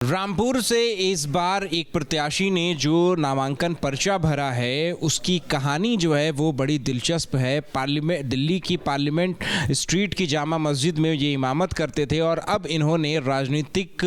रामपुर से इस बार एक प्रत्याशी ने जो नामांकन पर्चा भरा है उसकी कहानी जो है वो बड़ी दिलचस्प है। पार्लियामेंट दिल्ली की पार्लियामेंट स्ट्रीट की जामा मस्जिद में ये इमामत करते थे और अब इन्होंने राजनीतिक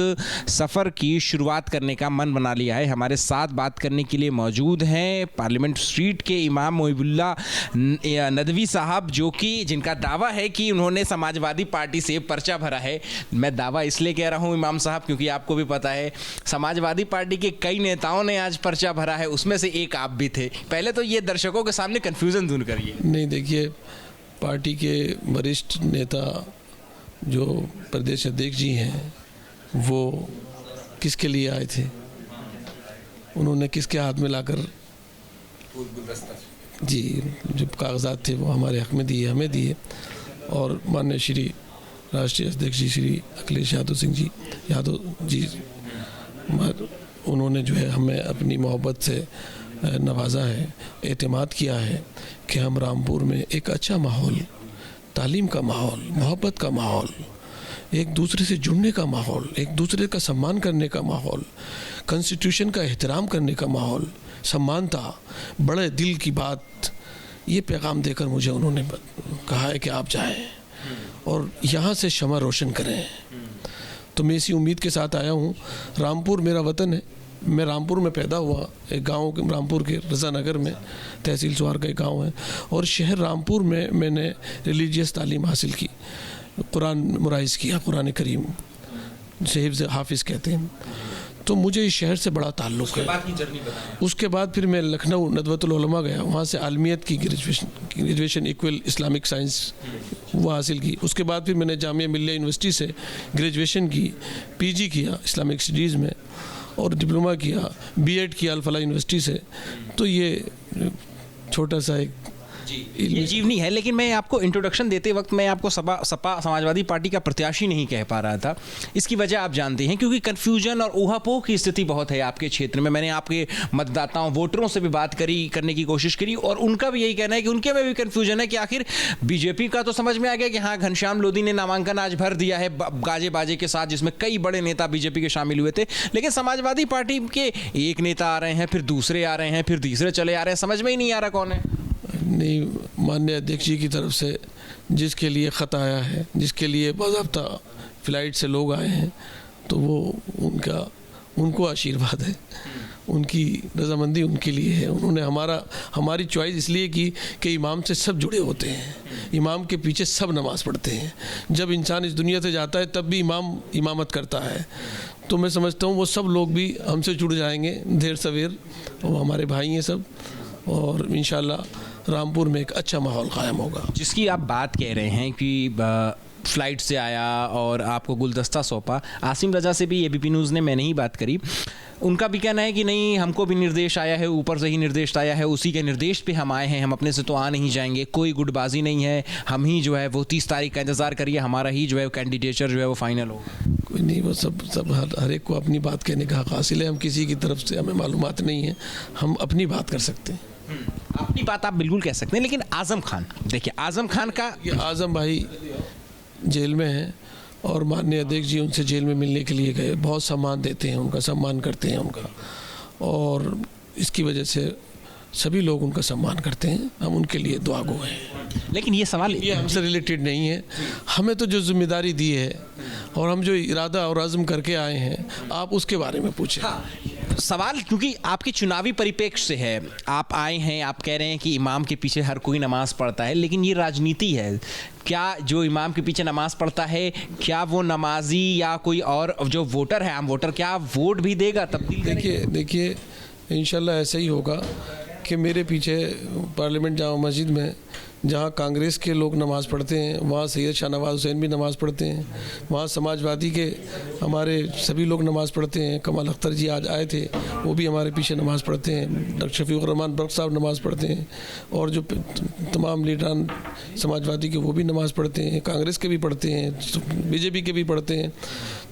सफ़र की शुरुआत करने का मन बना लिया है। हमारे साथ बात करने के लिए मौजूद हैं पार्लियामेंट स्ट्रीट के इमाम मोहिबुल्ला नदवी साहब, जो कि जिनका दावा है कि उन्होंने समाजवादी पार्टी से पर्चा भरा है। मैं दावा इसलिए कह रहा हूँ इमाम साहब क्योंकि आपको भी पता है समाजवादी पार्टी के कई नेताओं ने आज पर्चा भरा है, उसमें से एक आप भी थे। पहले तो ये दर्शकों के सामने कंफ्यूजन दूर करिए। नहीं, देखिए, पार्टी के वरिष्ठ नेता जो प्रदेश अध्यक्ष जी हैं वो किसके लिए आए थे, उन्होंने किसके हाथ में लाकर जी जो कागजात थे वो हमारे हक में दिए, हमें दिए। और माननीय श्री राष्ट्रीय अध्यक्ष जी श्री अखिलेश यादव जी उन्होंने जो है हमें अपनी मोहब्बत से नवाजा है, एतमाद किया है कि हम रामपुर में एक अच्छा माहौल, तालीम का माहौल, मोहब्बत का माहौल, एक दूसरे से जुड़ने का माहौल, एक दूसरे का सम्मान करने का माहौल, कॉन्स्टिट्यूशन का एहतराम करने का माहौल, समानता, बड़े दिल की बात, ये पैगाम देकर मुझे उन्होंने कहा है कि आप जाएं और यहाँ से शमा रोशन करें। तो मैं इसी उम्मीद के साथ आया हूँ। रामपुर मेरा वतन है, मैं रामपुर में पैदा हुआ, एक गांव रामपुर के रज़ा नगर में, तहसील सुहार का एक गांव है, और शहर रामपुर में मैंने रिलीजियस तालीम हासिल की, कुरान मुराइज़ किया, कुरान करीम से हिफ्ज़ हाफिज़ कहते हैं। तो मुझे इस शहर से बड़ा ताल्लुक़ है। उसके बाद फिर मैं लखनऊ नदवतुल उलमा गया, वहाँ से आलमियत की ग्रेजुएशन इक्वल इस्लामिक साइंस वो हासिल की। उसके बाद फिर मैंने जामिया मिल्लिया यूनिवर्सिटी से ग्रेजुएशन की, पीजी किया इस्लामिक स्टडीज़ में, और डिप्लोमा किया, बीएड किया अल-फलाह यूनिवर्सिटी से। तो ये छोटा सा एक ये जीवनी है। लेकिन मैं आपको इंट्रोडक्शन देते वक्त मैं आपको सपा समाजवादी पार्टी का प्रत्याशी नहीं कह पा रहा था। इसकी वजह आप जानते हैं, क्योंकि कन्फ्यूजन और ऊहापोह की स्थिति बहुत है आपके क्षेत्र में। मैंने आपके मतदाताओं, वोटरों से भी बात करने की कोशिश करी और उनका भी यही कहना है कि उनके में भी कन्फ्यूजन है कि आखिर बीजेपी का तो समझ में आ गया कि हाँ, घनश्याम लोधी ने नामांकन आज भर दिया है गाजे बाजे के साथ, जिसमें कई बड़े नेता बीजेपी के शामिल हुए थे। लेकिन समाजवादी पार्टी के एक नेता आ रहे हैं, फिर दूसरे आ रहे हैं, फिर तीसरे चले आ रहे हैं, समझ में ही नहीं आ रहा कौन है। नहीं, माननीय अध्यक्ष जी की तरफ से जिसके लिए ख़त आया है, जिसके लिए बाज़ाब्ता फ़्लाइट से लोग आए हैं, तो वो उनको आशीर्वाद है, उनकी रजामंदी उनके लिए है। उन्होंने हमारी चॉइस इसलिए की कि इमाम से सब जुड़े होते हैं, इमाम के पीछे सब नमाज़ पढ़ते हैं। जब इंसान इस दुनिया से जाता है तब भी इमाम इमामत करता है। तो मैं समझता हूँ वो सब लोग भी हमसे जुड़ जाएंगे देर सवेर, वो हमारे भाई हैं सब, और इंशाल्लाह रामपुर में एक अच्छा माहौल कायम होगा। जिसकी आप बात कह रहे हैं कि फ़्लाइट से आया और आपको गुलदस्ता सौंपा, आसिम रजा से भी एबीपी न्यूज़ ने मैंने ही बात करी, उनका भी कहना है कि नहीं, हमको भी निर्देश आया है, ऊपर से ही निर्देश आया है, उसी के निर्देश पे हम आए हैं, हम अपने से तो आ नहीं जाएंगे, कोई गुटबाजी नहीं है, हम ही जो है वो 30 तारीख का इंतज़ार करिए, हमारा ही जो है कैंडिडेचर जो है वो फाइनल हो। कोई नहीं, वो सब हर एक को अपनी बात कहने का हक़ हासिल है। हम किसी की तरफ से हमें मालूमात नहीं है, हम अपनी बात कर सकते हैं। अपनी बात आप बिल्कुल कह सकते हैं। लेकिन आज़म खान, देखिए आज़म खान का, ये आज़म भाई जेल में हैं और माननीय अध्यक्ष जी उनसे जेल में मिलने के लिए गए, बहुत सम्मान देते हैं उनका, सम्मान करते हैं उनका, और इसकी वजह से सभी लोग उनका सम्मान करते हैं। हम उनके लिए दुआगो हैं। लेकिन ये सवाल ये हमसे रिलेटेड नहीं है। हमें तो जो जिम्मेदारी दी है और हम जो इरादा और अज़्म करके आए हैं, आप उसके बारे में पूछें। हाँ, सवाल क्योंकि आपके चुनावी परिप्रेक्ष्य से है, आप आए हैं, आप कह रहे हैं कि इमाम के पीछे हर कोई नमाज़ पढ़ता है, लेकिन ये राजनीति है। क्या जो इमाम के पीछे नमाज़ पढ़ता है, क्या वो नमाजी या कोई और जो वोटर है, आम वोटर, क्या वोट भी देगा, तब्दील? देखिए इंशाल्लाह ऐसा ही होगा कि मेरे पीछे पार्लियामेंट जामा मस्जिद में जहाँ कांग्रेस के लोग नमाज़ पढ़ते हैं, वहाँ सैयद शाहनवाज़ हुसैन भी नमाज़ पढ़ते हैं, वहाँ समाजवादी के हमारे सभी लोग नमाज़ पढ़ते हैं। कमाल अख्तर जी आज आए थे, वो भी हमारे पीछे नमाज़ पढ़ते हैं। डॉक्टर शफीकुर रहमान बर्क साहब नमाज़ पढ़ते हैं, और जो तमाम लीडरान समाजवादी के वो भी नमाज़ पढ़ते हैं, कांग्रेस के भी पढ़ते हैं, बीजेपी के भी पढ़ते हैं।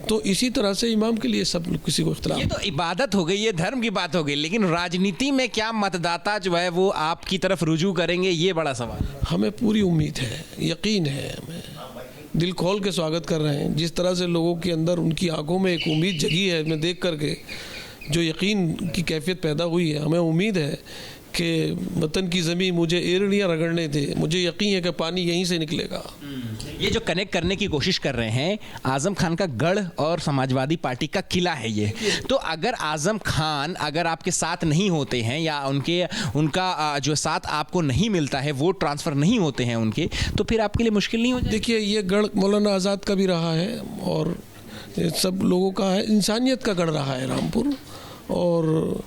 तो इसी तरह से इमाम के लिए सब किसी को इख्तिलाफ। ये तो इबादत हो गई, ये धर्म की बात हो गई, लेकिन राजनीति में क्या मतदाता जो है वो आपकी तरफ रुजू करेंगे, ये बड़ा सवाल है। हमें पूरी उम्मीद है, यकीन है हमें दिल खोल के स्वागत कर रहे हैं। जिस तरह से लोगों के अंदर उनकी आंखों में एक उम्मीद जगी है, मैं देख करके जो यकीन की कैफियत पैदा हुई है, हमें उम्मीद है कि वतन की ज़मीन मुझे एड़ियाँ रगड़ने थे, मुझे यकीन है कि पानी यहीं से निकलेगा। ये जो कनेक्ट करने की कोशिश कर रहे हैं, आज़म खान का गढ़ और समाजवादी पार्टी का किला है ये, तो अगर आज़म खान अगर आपके साथ नहीं होते हैं या उनका जो साथ आपको नहीं मिलता है, वोट ट्रांसफ़र नहीं होते हैं उनके, तो फिर आपके लिए मुश्किल नहीं हो जाएगी? देखिए, ये गढ़ मौलाना आज़ाद का भी रहा है और सब लोगों का है, इंसानियत का गढ़ रहा है रामपुर, और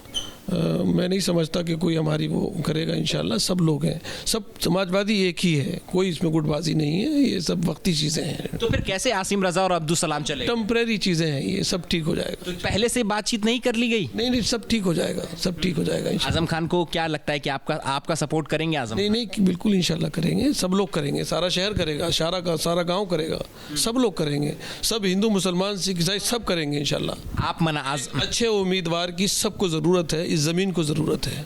मैं नहीं समझता कि कोई हमारी वो करेगा। इंशाल्लाह सब लोग हैं, सब समाजवादी एक ही है, कोई इसमें गुटबाजी नहीं है, ये सब वक्ती चीज़ें हैं। तो फिर कैसे आसिम रज़ा और अब्दुल सलाम चले? टेम्परेरी चीज़ें हैं, ये सब ठीक हो जाएगा। तो पहले से बातचीत नहीं कर ली गई? नहीं, सब ठीक हो जाएगा, सब ठीक हो जाएगा। आज़म खान को क्या लगता है कि आपका सपोर्ट करेंगे आज़म? नहीं, बिल्कुल इंशाल्लाह करेंगे, सब लोग करेंगे, सारा शहर करेगा, सारा गाँव करेगा, सब लोग करेंगे, सब हिंदू मुसलमान सिख ईसाई सब करेंगे इंशाल्लाह। आप अच्छे उम्मीदवार की सबको ज़रूरत है, इस ज़मीन को ज़रूरत है,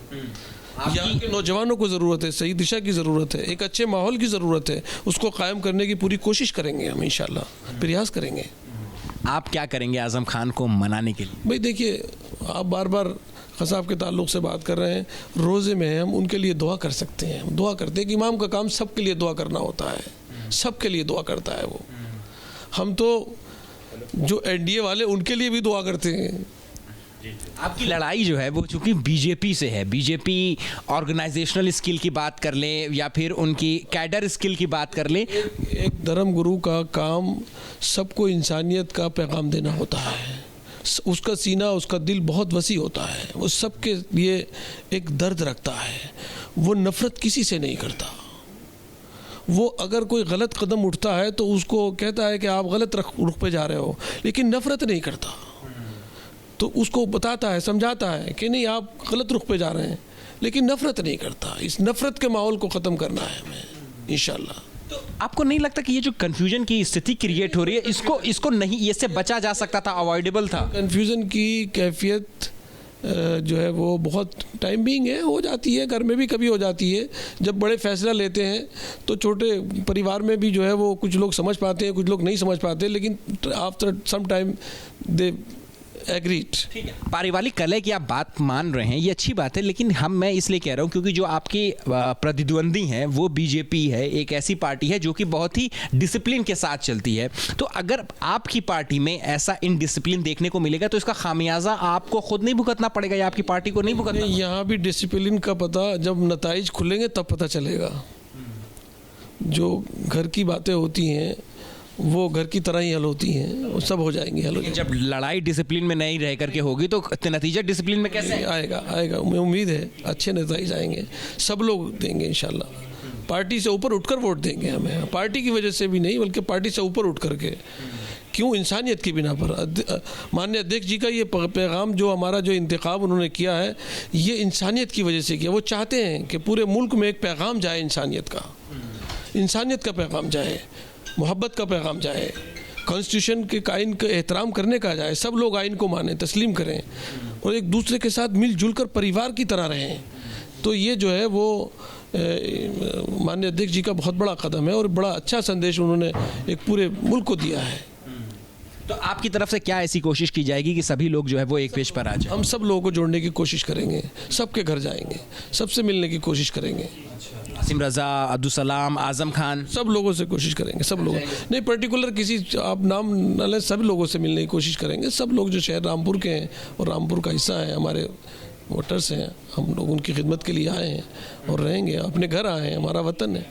यहाँ के नौजवानों को ज़रूरत है, सही दिशा की ज़रूरत है, एक अच्छे माहौल की ज़रूरत है, उसको कायम करने की पूरी कोशिश करेंगे हम इंशाल्लाह, प्रयास करेंगे। आप क्या करेंगे आज़म खान को मनाने के लिए? भाई देखिए, आप बार बार ख़साब के ताल्लुक़ से बात कर रहे हैं, रोज़े में हम उनके लिए दुआ कर सकते हैं, हम दुआ करते हैं कि इमाम का काम सबके लिए दुआ करना होता है, सबके लिए दुआ करता है वो। हम तो जो एनडीए वाले उनके लिए भी दुआ करते हैं। आपकी लड़ाई जो है वो चूंकि बीजेपी से है, बीजेपी ऑर्गेनाइजेशनल स्किल की बात कर ले या फिर उनकी कैडर स्किल की बात कर ले, एक धर्म गुरु का काम सबको इंसानियत का पैगाम देना होता है, उसका सीना, उसका दिल बहुत वसी होता है, वो सबके लिए एक दर्द रखता है, वो नफ़रत किसी से नहीं करता। वो अगर कोई गलत कदम उठता है तो उसको कहता है कि आप गलत रुख पे जा रहे हो, लेकिन नफ़रत नहीं करता, तो उसको बताता है, समझाता है कि नहीं आप गलत रुख पे जा रहे हैं, लेकिन नफ़रत नहीं करता। इस नफ़रत के माहौल को ख़त्म करना है हमें इंशाल्लाह। तो आपको नहीं लगता कि ये जो कन्फ्यूजन की स्थिति क्रिएट हो रही है, इसको नहीं, इससे बचा जा सकता था, अवॉइडेबल था? कन्फ्यूज़न की कैफियत जो है वो बहुत टाइम बीइंग है, हो जाती है, घर में भी कभी हो जाती है। जब बड़े फैसला लेते हैं तो छोटे परिवार में भी जो है वो कुछ लोग समझ पाते हैं, कुछ लोग नहीं समझ पाते, लेकिन after some time they agreed. ठीक है, पारिवारिक कलह की आप बात मान रहे हैं, ये अच्छी बात है, लेकिन मैं इसलिए कह रहा हूँ क्योंकि जो आपके प्रतिद्वंदी हैं वो बीजेपी है, एक ऐसी पार्टी है जो कि बहुत ही डिसिप्लिन के साथ चलती है। तो अगर आपकी पार्टी में ऐसा इनडिसिप्लिन देखने को मिलेगा तो इसका खामियाजा आपको खुद नहीं भुगतना पड़ेगा या आपकी पार्टी को नहीं भुगतना? यहाँ भी डिसिप्लिन का पता जब नताइज खुलेंगे तब पता चलेगा। जो घर की बातें होती हैं वो घर की तरह ही हल होती हैं, वो सब हो जाएंगी, हल हो जाएंगी। जब लड़ाई डिसिप्लिन में नहीं रह करके होगी तो नतीजा डिसिप्लिन में कैसे आएगा? मैं उम्मीद है अच्छे नतीजे आएंगे, सब लोग देंगे इंशाल्लाह। पार्टी से ऊपर उठकर वोट देंगे हमें, पार्टी की वजह से भी नहीं बल्कि पार्टी से ऊपर उठ करके। क्यों? इंसानियत की बिना पर। माननीय अध्यक्ष जी का ये पैगाम जो हमारा जो इंतखाब उन्होंने किया है, ये इंसानियत की वजह से किया। वो चाहते हैं कि पूरे मुल्क में एक पैगाम जाए इंसानियत का पैगाम जाए, मोहब्बत का पैगाम जाए, कॉन्स्टिट्यूशन के आइन का एहतराम करने का जाए, सब लोग आइन को माने, तस्लीम करें और एक दूसरे के साथ मिलजुल कर परिवार की तरह रहें। तो ये जो है वो माननीय अध्यक्ष जी का बहुत बड़ा कदम है और बड़ा अच्छा संदेश उन्होंने एक पूरे मुल्क को दिया है। तो आपकी तरफ से क्या ऐसी कोशिश की जाएगी कि सभी लोग जो है वो एक पेज पर आ जाए? हम सब लोगों को जोड़ने की कोशिश करेंगे, सबके घर जाएंगे, सबसे मिलने की कोशिश करेंगे। आसिम रज़ा, अब्दुल सलाम, आज़म खान, सब लोगों से कोशिश करेंगे, सब लोगों नहीं, पर्टिकुलर किसी आप नाम न लें, सब लोगों से मिलने की कोशिश करेंगे। सब लोग जो शहर रामपुर के हैं और रामपुर का हिस्सा है, हमारे वोटर्स हैं, हम लोग उनकी खिदमत के लिए आए हैं और रहेंगे, अपने घर आए हैं, हमारा वतन है।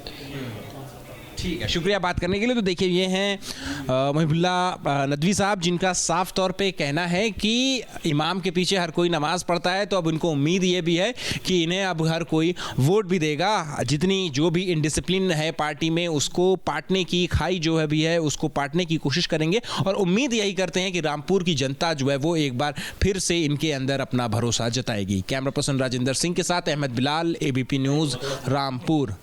ठीक है, शुक्रिया बात करने के लिए। तो देखिए ये हैं मुहिबुल्लाह नदवी साहब, जिनका साफ तौर पे कहना है कि इमाम के पीछे हर कोई नमाज़ पढ़ता है, तो अब उनको उम्मीद ये भी है कि इन्हें अब हर कोई वोट भी देगा। जितनी जो भी इनडिसिप्लिन है पार्टी में उसको पाटने की, खाई जो है भी है उसको पाटने की कोशिश करेंगे और उम्मीद यही करते हैं कि रामपुर की जनता जो है वो एक बार फिर से इनके अंदर अपना भरोसा जताएगी। कैमरा पर्सन राजेंद्र सिंह के साथ अहमद बिलाल, ABP न्यूज़, रामपुर।